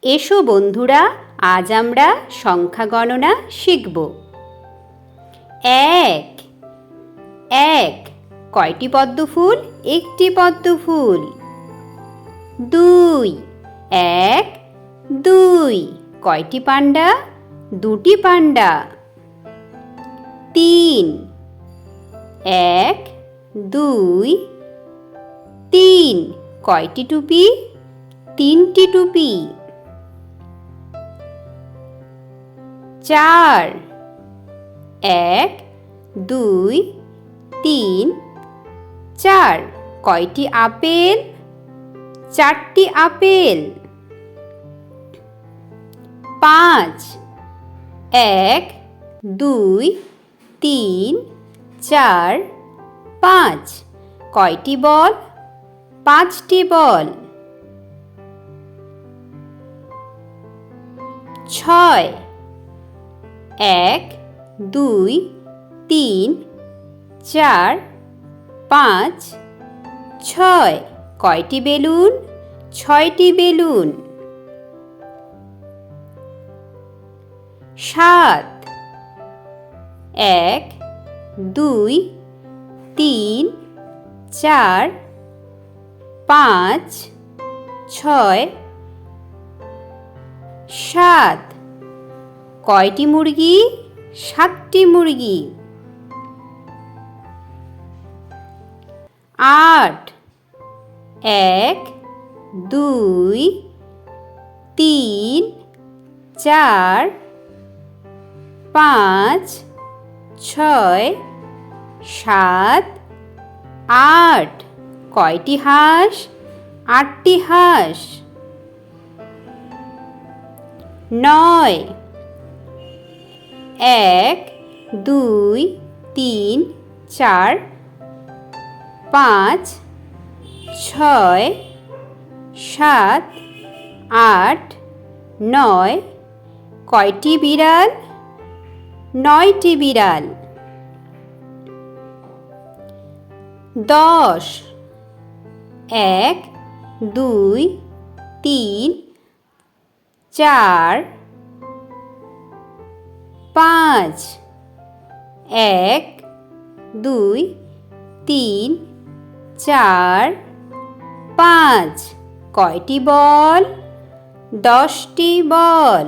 এসো বন্ধুরা, আজ আমরা সংখ্যা গণনা শিখব। এক এক কয়টি পদ্ম ফুল? একটি পদ্ম ফুল। দুই এক দুই কয়টি পান্ডা? দুটি পান্ডা। তিন এক দুই তিন কয়টি টুপি? তিনটি টুপি। চার এক দুই তিন চার কয়টি আপেল? চারটি আপেল। পাঁচ এক দুই তিন চার পাঁচ কয়টি বল? পাঁচটি বল। ছয় এক দুই তিন চার পাঁচ ছয় কয়টি বেলুন? ছয়টি বেলুন। সাত এক দুই তিন চার পাঁচ ছয় সাত কয়টি মুরগি? সাতটি মুরগি। আট এক দুই তিন চার পাঁচ ছয় সাত আট কয়টি হাঁস? আটটি হাঁস। নয় এক দুই তিন চার পাঁচ ছয় সাত আট নয় কয়টি বিড়াল? নয়টি বিড়াল। দশ এক দুই তিন চার পাঁচ এক দুই তিন চার পাঁচ কয়টি বল? দশটি বল।